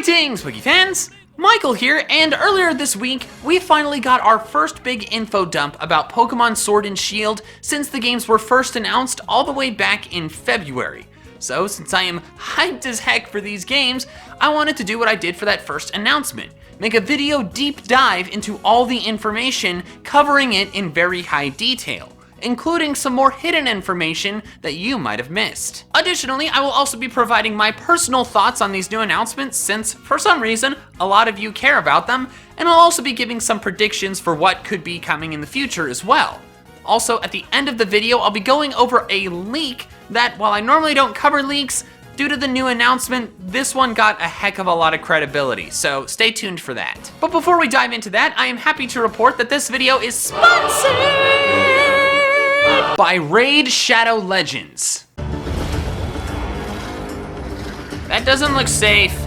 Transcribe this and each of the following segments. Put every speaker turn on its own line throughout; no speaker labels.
Greetings, Wiki fans! Michael here, and earlier this week, we finally got our first big info dump about Pokemon Sword and Shield since the games were first announced all the way back in February. So, since I am hyped as heck for these games, I wanted to do what I did for that first announcement. Make a video deep dive into all the information, covering it in very high detail, including some more hidden information that you might have missed. Additionally, I will also be providing my personal thoughts on these new announcements since, for some reason, a lot of you care about them, and I'll also be giving some predictions for what could be coming in the future as well. Also, at the end of the video, I'll be going over a leak that, while I normally don't cover leaks, due to the new announcement, this one got a heck of a lot of credibility, so stay tuned for that. But before we dive into that, I am happy to report that this video is sponsored by Raid Shadow Legends. That doesn't look safe.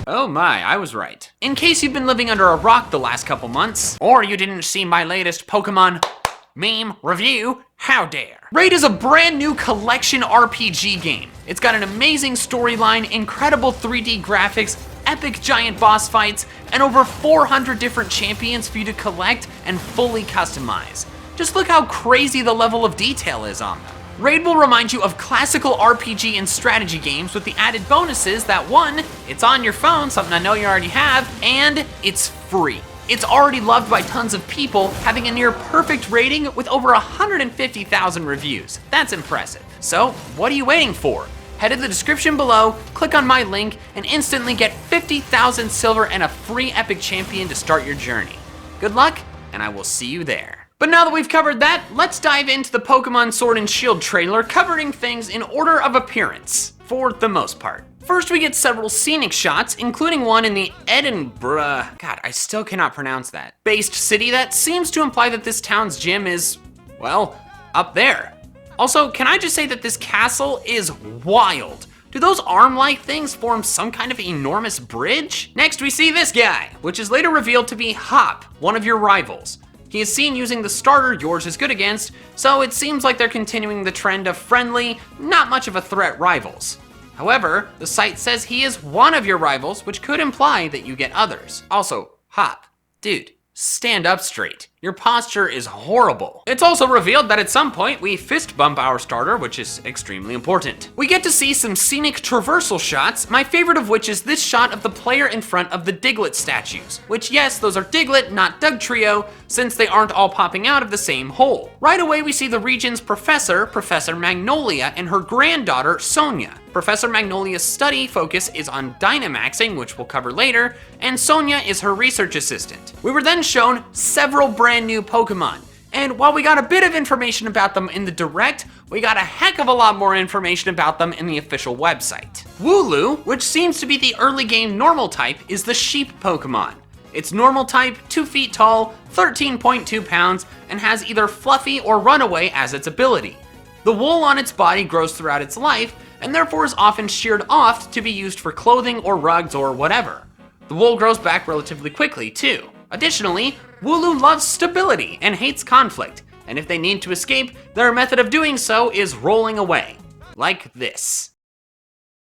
Oh my, I was right. In case you've been living under a rock the last couple months, or you didn't see my latest Pokemon meme review, how dare. Raid is a brand new collection RPG game. It's got an amazing storyline, incredible 3D graphics, epic giant boss fights, and over 400 different champions for you to collect and fully customize. Just look how crazy the level of detail is on them. Raid will remind you of classical RPG and strategy games with the added bonuses that one, it's on your phone, something I know you already have, and it's free. It's already loved by tons of people, having a near perfect rating with over 150,000 reviews. That's impressive. So, what are you waiting for? Head to the description below, click on my link, and instantly get 50,000 silver and a free epic champion to start your journey. Good luck, and I will see you there. But now that we've covered that, let's dive into the Pokemon Sword and Shield trailer, covering things in order of appearance, for the most part. First, we get several scenic shots, including one in the Edinburgh, God, I still cannot pronounce that, based city that seems to imply that this town's gym is, well, up there. Also, can I just say that this castle is wild? Do those arm-like things form some kind of enormous bridge? Next, we see this guy, which is later revealed to be Hop, one of your rivals. He is seen using the starter Yours is Good Against, so it seems like they're continuing the trend of friendly, not much of a threat rivals. However, the site says he is one of your rivals, which could imply that you get others. Also, Hop, dude, stand up straight. Your posture is horrible. It's also revealed that at some point we fist bump our starter, which is extremely important. We get to see some scenic traversal shots, my favorite of which is this shot of the player in front of the Diglett statues, which yes, those are Diglett, not Dugtrio, since they aren't all popping out of the same hole. Right away we see the region's professor, Professor Magnolia, and her granddaughter, Sonia. Professor Magnolia's study focus is on Dynamaxxing, which we'll cover later, and Sonia is her research assistant. We were then shown several brand new Pokemon, and while we got a bit of information about them in the Direct, we got a heck of a lot more information about them in the official website. Wooloo, which seems to be the early game normal type, is the sheep Pokemon. It's normal type, 2 feet tall, 13.2 pounds, and has either Fluffy or Runaway as its ability. The wool on its body grows throughout its life, and therefore is often sheared off to be used for clothing or rugs or whatever. The wool grows back relatively quickly too. Additionally, Wooloo loves stability and hates conflict, and if they need to escape, their method of doing so is rolling away. Like this.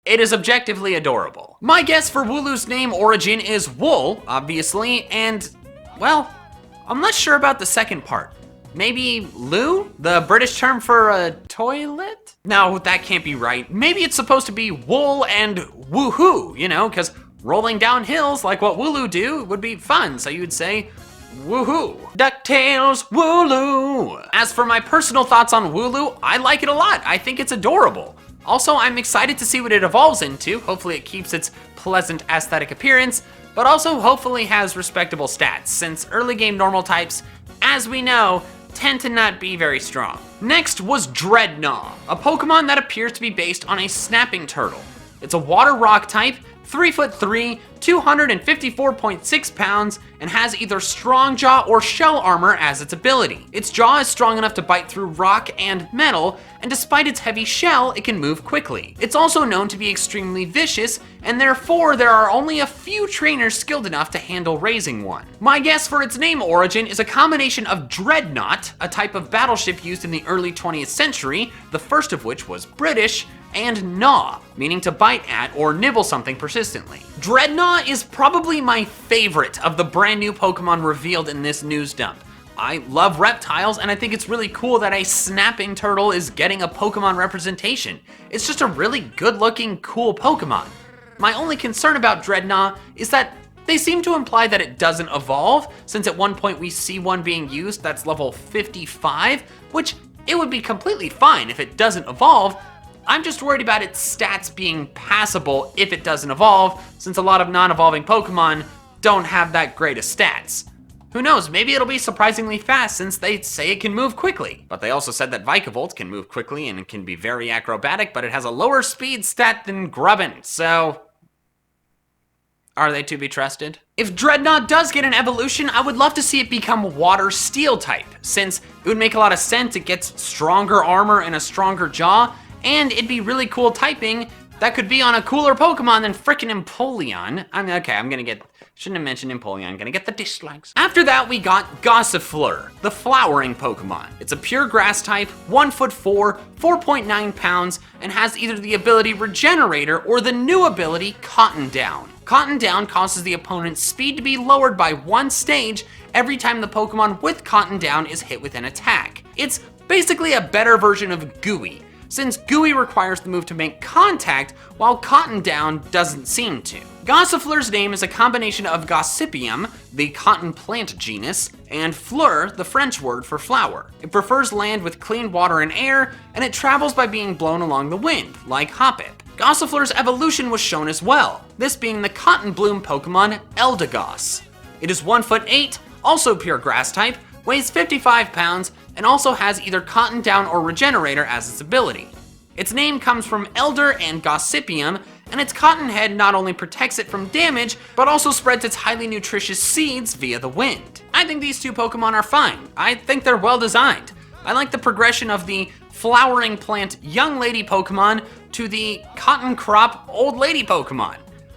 It is objectively adorable. My guess for Wooloo's name origin is wool, obviously, and, well, I'm not sure about the second part. Maybe loo? The British term for a toilet? No, that can't be right. Maybe it's supposed to be wool and woohoo, you know, because rolling down hills like what Wooloo do would be fun, so you'd say woohoo. DuckTales Wooloo. As for my personal thoughts on Wooloo, I like it a lot. I think it's adorable. Also, I'm excited to see what it evolves into. Hopefully it keeps its pleasant aesthetic appearance, but also hopefully has respectable stats, since early game normal types, as we know, tend to not be very strong. Next was Dreadnought, a Pokemon that appears to be based on a snapping turtle. It's a water rock type, 3'3", 254.6 pounds, and has either strong jaw or shell armor as its ability. Its jaw is strong enough to bite through rock and metal, and despite its heavy shell, it can move quickly. It's also known to be extremely vicious, and therefore there are only a few trainers skilled enough to handle raising one. My guess for its name origin is a combination of Dreadnought, a type of battleship used in the early 20th century, the first of which was British, and Gnaw, meaning to bite at or nibble something persistently. Dreadnought is probably my favorite of the brand new Pokemon revealed in this news dump. I love reptiles, and I think it's really cool that a snapping turtle is getting a Pokemon representation. It's just a really good-looking, cool Pokemon. My only concern about Dreadnought is that they seem to imply that it doesn't evolve, since at one point we see one being used that's level 55, which it would be completely fine if it doesn't evolve. I'm just worried about its stats being passable if it doesn't evolve, since a lot of non-evolving Pokemon don't have that great of stats. Who knows, maybe it'll be surprisingly fast since they say it can move quickly. But they also said that Vikavolt can move quickly and it can be very acrobatic, but it has a lower speed stat than Grubbin, so are they to be trusted? If Dreadnought does get an evolution, I would love to see it become Water Steel type, since it would make a lot of sense. It gets stronger armor and a stronger jaw, and it'd be really cool typing that could be on a cooler Pokemon than frickin' Empoleon. Shouldn't have mentioned Empoleon, gonna get the dislikes. After that, we got Gossifleur, the flowering Pokemon. It's a pure grass type, 1'4", 4.9 pounds, and has either the ability Regenerator or the new ability Cotton Down. Cotton Down causes the opponent's speed to be lowered by 1 stage every time the Pokemon with Cotton Down is hit with an attack. It's basically a better version of Gooey, since Gooey requires the move to make contact, while Cotton Down doesn't seem to. Gossifleur's name is a combination of Gossypium, the cotton plant genus, and fleur, the French word for flower. It prefers land with clean water and air, and it travels by being blown along the wind, like Hoppip. Gossifleur's evolution was shown as well, this being the Cotton Bloom Pokemon Eldegoss. It is 1'8", also pure grass type, weighs 55 pounds, and also has either Cotton Down or Regenerator as its ability. Its name comes from Elder and Gossypium, and its cotton head not only protects it from damage, but also spreads its highly nutritious seeds via the wind. I think these two Pokemon are fine. I think they're well designed. I like the progression of the flowering plant young lady Pokemon to the cotton crop old lady Pokemon.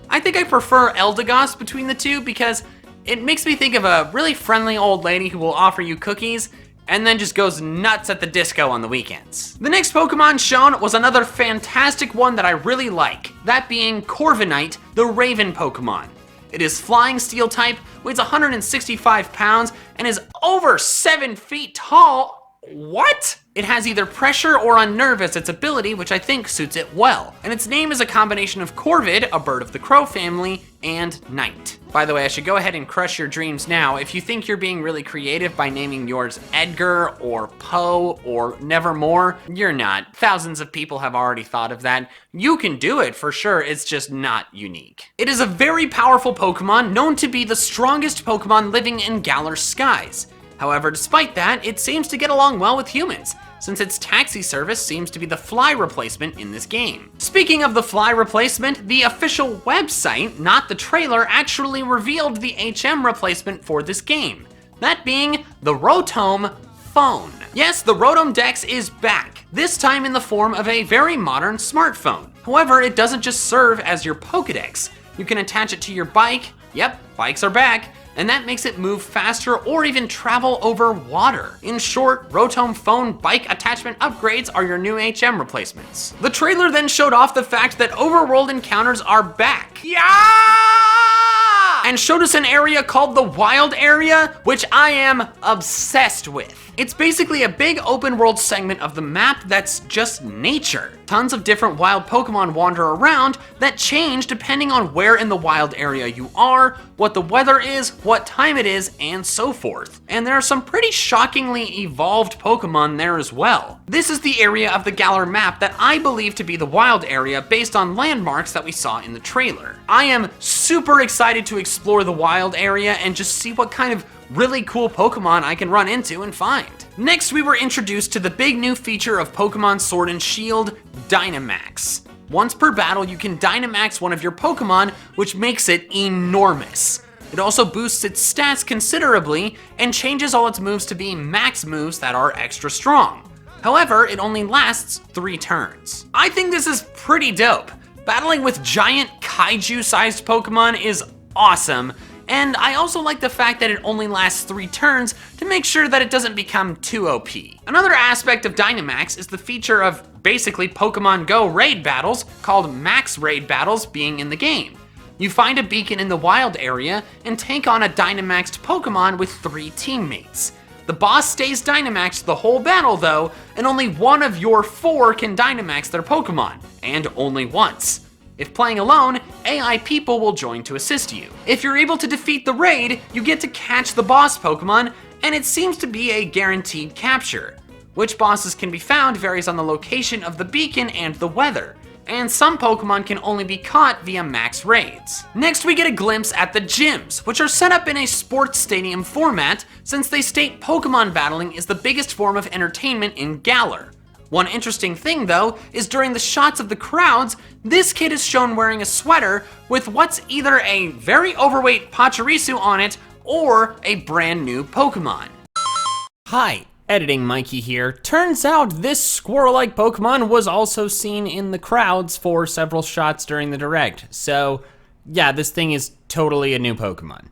I think I prefer Eldegoss between the two because it makes me think of a really friendly old lady who will offer you cookies and then just goes nuts at the disco on the weekends. The next Pokemon shown was another fantastic one that I really like, that being Korva Night, the Raven Pokemon. It is Flying Steel type, weighs 165 pounds, and is over 7 feet tall. What? It has either Pressure or Unnerve as its ability, which I think suits it well. And its name is a combination of Corvid, a bird of the crow family, and Night. By the way, I should go ahead and crush your dreams now. If you think you're being really creative by naming yours Edgar or Poe or Nevermore, you're not. Thousands of people have already thought of that. You can do it for sure, it's just not unique. It is a very powerful Pokemon, known to be the strongest Pokemon living in Galar skies. However, despite that, it seems to get along well with humans, since its taxi service seems to be the fly replacement in this game. Speaking of the fly replacement, the official website, not the trailer, actually revealed the HM replacement for this game, that being the Rotom phone. Yes, the Rotom Dex is back, this time in the form of a very modern smartphone. However, it doesn't just serve as your Pokedex. You can attach it to your bike, yep, bikes are back, and that makes it move faster or even travel over water. In short, Rotom phone bike attachment upgrades are your new HM replacements. The trailer then showed off the fact that overworld encounters are back. Yeah! And showed us an area called the Wild Area, which I am obsessed with. It's basically a big open world segment of the map that's just nature. Tons of different wild Pokemon wander around that change depending on where in the wild area you are, what the weather is, what time it is, and so forth. And there are some pretty shockingly evolved Pokemon there as well. This is the area of the Galar map that I believe to be the wild area based on landmarks that we saw in the trailer. I am super excited to explore the wild area and just see what kind of really cool Pokemon I can run into and find. Next, we were introduced to the big new feature of Pokemon Sword and Shield, Dynamaxx. Once per battle, you can Dynamaxx one of your Pokemon, which makes it enormous. It also boosts its stats considerably and changes all its moves to be max moves that are extra strong. However, it only lasts 3 turns. I think this is pretty dope. Battling with giant kaiju-sized Pokemon is awesome, and I also like the fact that it only lasts 3 turns to make sure that it doesn't become too OP. Another aspect of Dynamaxx is the feature of basically Pokemon Go raid battles, called Max Raid Battles, being in the game. You find a beacon in the wild area and take on a Dynamaxxed Pokemon with 3 teammates. The boss stays Dynamaxxed the whole battle though, and only one of your 4 can Dynamaxx their Pokemon, and only once. If playing alone, AI people will join to assist you. If you're able to defeat the raid, you get to catch the boss Pokemon, and it seems to be a guaranteed capture. Which bosses can be found varies on the location of the beacon and the weather, and some Pokemon can only be caught via max raids. Next we get a glimpse at the gyms, which are set up in a sports stadium format since they state Pokemon battling is the biggest form of entertainment in Galar. One interesting thing though, is during the shots of the crowds, this kid is shown wearing a sweater with what's either a very overweight Pachirisu on it or a brand new Pokemon. Hi, Editing Mikey here. Turns out this squirrel-like Pokemon was also seen in the crowds for several shots during the Direct. So yeah, this thing is totally a new Pokemon.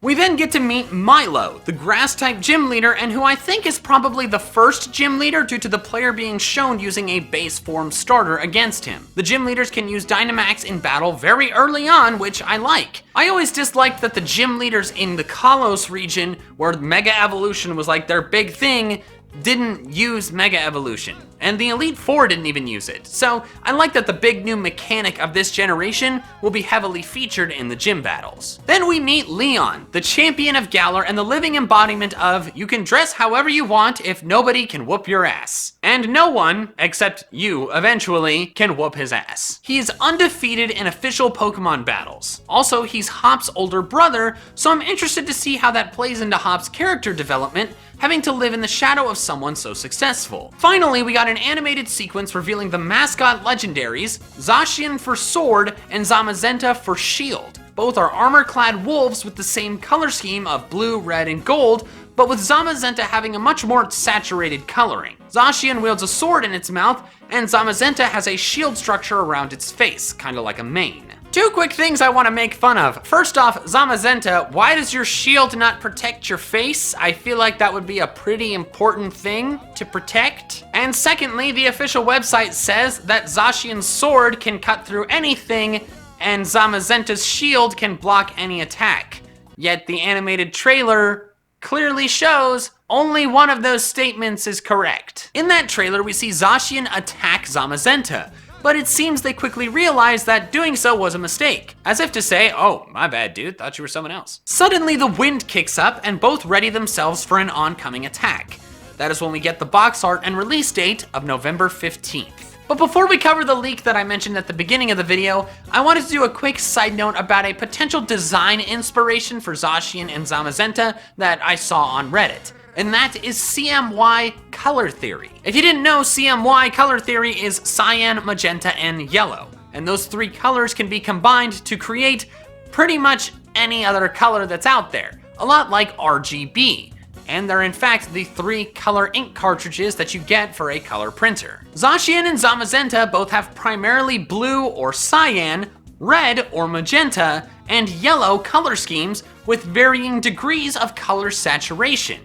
We then get to meet Milo, the grass-type gym leader, and who I think is probably the first gym leader due to the player being shown using a base form starter against him. The gym leaders can use Dynamaxx in battle very early on, which I like. I always disliked that the gym leaders in the Kalos region, where Mega Evolution was like their big thing, didn't use Mega Evolution, and the Elite Four didn't even use it. So I like that the big new mechanic of this generation will be heavily featured in the gym battles. Then we meet Leon, the champion of Galar and the living embodiment of you can dress however you want if nobody can whoop your ass. And no one, except you eventually, can whoop his ass. He is undefeated in official Pokemon battles. Also, he's Hop's older brother, so I'm interested to see how that plays into Hop's character development, having to live in the shadow of someone so successful. Finally, we got an animated sequence revealing the Mascot Legendaries, Zacian for Sword and Zamazenta for Shield. Both are armor-clad wolves with the same color scheme of blue, red, and gold, but with Zamazenta having a much more saturated coloring. Zacian wields a sword in its mouth, and Zamazenta has a shield structure around its face, kinda like a mane. 2 quick things I want to make fun of. First off, Zamazenta, why does your shield not protect your face? I feel like that would be a pretty important thing to protect. And secondly, the official website says that Zacian's sword can cut through anything, and Zamazenta's shield can block any attack. Yet the animated trailer clearly shows only one of those statements is correct. In that trailer, we see Zacian attack Zamazenta, but it seems they quickly realized that doing so was a mistake. As if to say, oh, my bad dude, thought you were someone else. Suddenly the wind kicks up and both ready themselves for an oncoming attack. That is when we get the box art and release date of November 15th. But before we cover the leak that I mentioned at the beginning of the video, I wanted to do a quick side note about a potential design inspiration for Zacian and Zamazenta that I saw on Reddit. And that is CMY color theory. If you didn't know, CMY color theory is cyan, magenta, and yellow. And those 3 colors can be combined to create pretty much any other color that's out there, a lot like RGB. And they're in fact the 3 color ink cartridges that you get for a color printer. Zacian and Zamazenta both have primarily blue or cyan, red or magenta, and yellow color schemes with varying degrees of color saturation.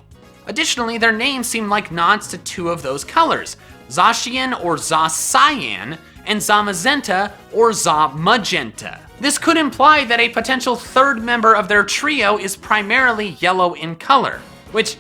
Additionally, their names seem like nods to 2 of those colors, Zacian or Za-Cyan, and Zamazenta or Za-Magenta. This could imply that a potential 3rd member of their trio is primarily yellow in color, which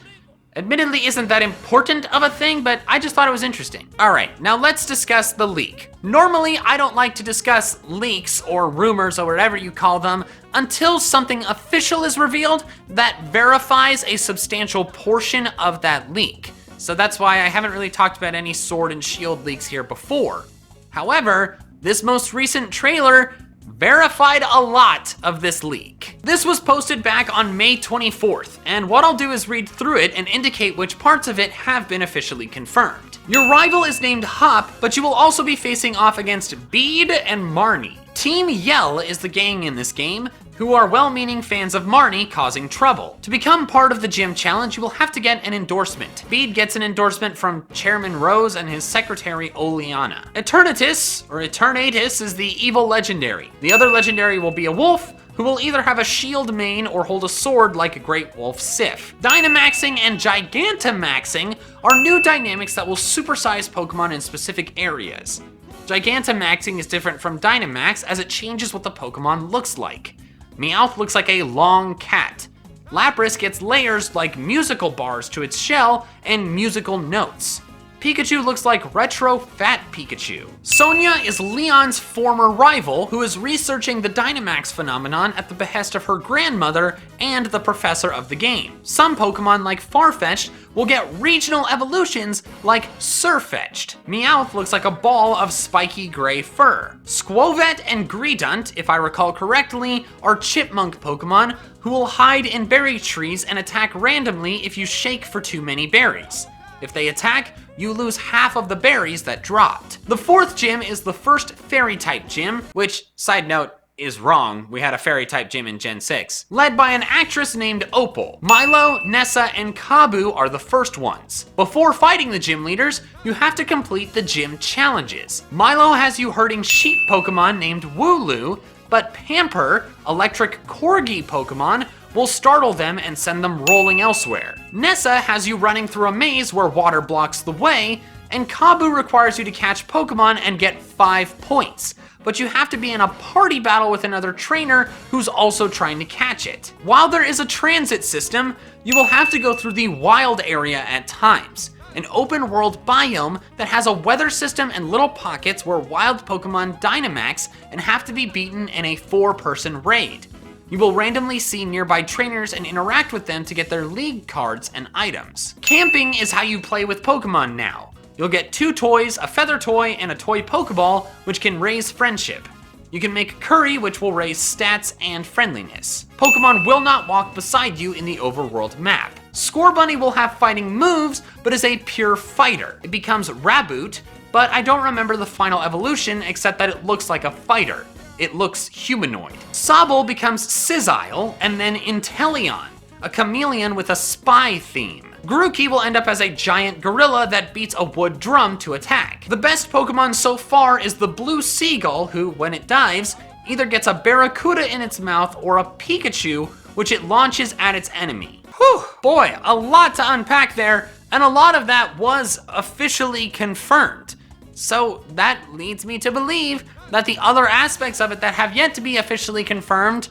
admittedly isn't that important of a thing, but I just thought it was interesting. All right, now let's discuss the leak. Normally, I don't like to discuss leaks or rumors or whatever you call them until something official is revealed that verifies a substantial portion of that leak. So that's why I haven't really talked about any Sword and Shield leaks here before. However, this most recent trailer verified a lot of this leak. This was posted back on May 24th, and what I'll do is read through it and indicate which parts of it have been officially confirmed. Your rival is named Hop, but you will also be facing off against Bede and Marnie. Team Yell is the gang in this game, who are well-meaning fans of Marnie causing trouble. To become part of the gym challenge, you will have to get an endorsement. Bede gets an endorsement from Chairman Rose and his secretary Oleana. Eternatus, or Eternatus, is the evil legendary. The other legendary will be a wolf, who will either have a shield main or hold a sword like a Great Wolf Sif. Dynamaxing and Gigantamaxing are new dynamics that will supersize Pokemon in specific areas. Gigantamaxing is different from Dynamaxx as it changes what the Pokemon looks like. Meowth looks like a long cat. Lapras gets layers like musical bars to its shell and musical notes. Pikachu looks like retro fat Pikachu. Sonia is Leon's former rival who is researching the Dynamaxx phenomenon at the behest of her grandmother and the professor of the game. Some Pokemon like Farfetch'd will get regional evolutions like Sirfetch'd. Meowth looks like a ball of spiky gray fur. Squovet and Greedent, if I recall correctly, are chipmunk Pokemon who will hide in berry trees and attack randomly if you shake for too many berries. If they attack, you lose half of the berries that dropped. The fourth gym is the first fairy-type gym, which, side note, is wrong. We had a fairy-type gym in Gen 6. Led by an actress named Opal. Milo, Nessa, and Kabu are the first ones. Before fighting the gym leaders, you have to complete the gym challenges. Milo has you herding sheep Pokemon named Wooloo, but Pamper, electric corgi Pokemon, will startle them and send them rolling elsewhere. Nessa has you running through a maze where water blocks the way, and Kabu requires you to catch Pokemon and get 5 points. But you have to be in a party battle with another trainer who's also trying to catch it. While there is a transit system, you will have to go through the wild area at times, an open world biome that has a weather system and little pockets where wild Pokemon Dynamaxx and have to be beaten in a 4-person raid. You will randomly see nearby trainers and interact with them to get their league cards and items. Camping is how you play with Pokemon now. You'll get 2 toys, a feather toy, and a toy Pokeball, which can raise friendship. You can make curry, which will raise stats and friendliness. Pokemon will not walk beside you in the overworld map. Scorbunny will have fighting moves, but is a pure fighter. It becomes Raboot, but I don't remember the final evolution except that it looks like a fighter. It looks humanoid. Sobble becomes Sisile, and then Inteleon, a chameleon with a spy theme. Grookey will end up as a giant gorilla that beats a wood drum to attack. The best Pokemon so far is the blue seagull who, when it dives, either gets a barracuda in its mouth or a Pikachu, which it launches at its enemy. Whew, boy, a lot to unpack there, and a lot of that was officially confirmed. So that leads me to believe that the other aspects of it that have yet to be officially confirmed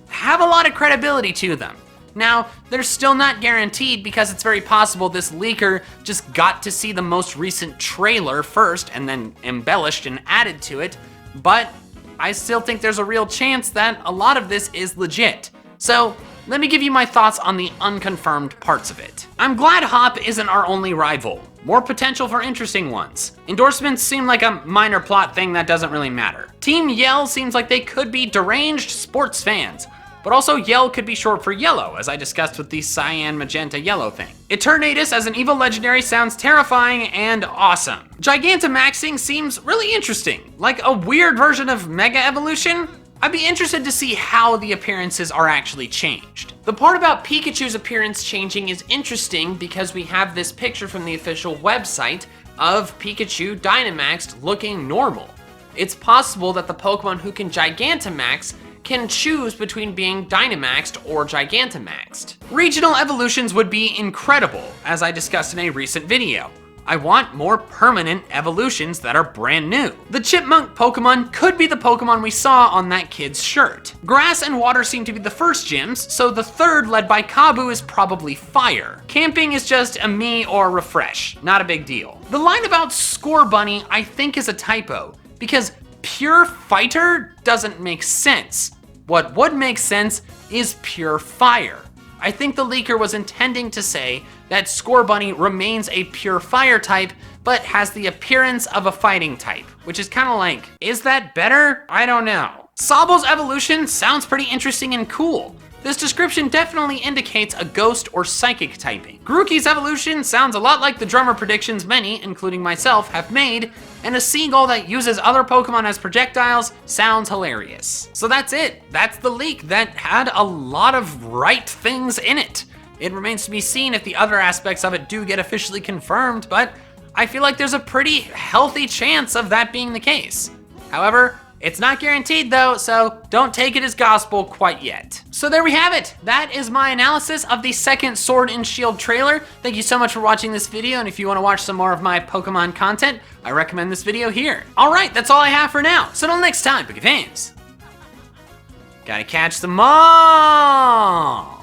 have a lot of credibility to them. Now, they're still not guaranteed because it's very possible this leaker just got to see the most recent trailer first and then embellished and added to it, but I still think there's a real chance that a lot of this is legit. So, let me give you my thoughts on the unconfirmed parts of it. I'm glad Hop isn't our only rival. More potential for interesting ones. Endorsements seem like a minor plot thing that doesn't really matter. Team Yell seems like they could be deranged sports fans, but also Yell could be short for yellow, as I discussed with the cyan, magenta, yellow thing. Eternatus as an evil legendary sounds terrifying and awesome. Gigantamaxing seems really interesting, like a weird version of Mega Evolution. I'd be interested to see how the appearances are actually changed. The part about Pikachu's appearance changing is interesting because we have this picture from the official website of Pikachu Dynamaxx looking normal. It's possible that the Pokemon who can Gigantamax can choose between being Dynamaxxed or Gigantamaxed. Regional evolutions would be incredible, as I discussed in a recent video. I want more permanent evolutions that are brand new. The Chipmunk Pokemon could be the Pokemon we saw on that kid's shirt. Grass and Water seem to be the first gyms, so the third, led by Kabu, is probably Fire. Camping is just a me or refresh, not a big deal. The line about Scorbunny I think is a typo, because Pure Fighter doesn't make sense. What would make sense is Pure Fire. I think the leaker was intending to say that Scorbunny remains a pure fire type, but has the appearance of a fighting type, which is kind of like, is that better? I don't know. Sobble's evolution sounds pretty interesting and cool. This description definitely indicates a ghost or psychic typing. Grookey's evolution sounds a lot like the drummer predictions many, including myself, have made, and a seagull that uses other Pokemon as projectiles sounds hilarious. So that's it. That's the leak that had a lot of right things in it. It remains to be seen if the other aspects of it do get officially confirmed, but I feel like there's a pretty healthy chance of that being the case. However, It's not guaranteed though, so don't take it as gospel quite yet. So there we have it. That is my analysis of the second Sword and Shield trailer. Thank you so much for watching this video, and if you want to watch some more of my Pokemon content, I recommend this video here. All right, that's all I have for now. So until next time, Poke fans, gotta catch them all.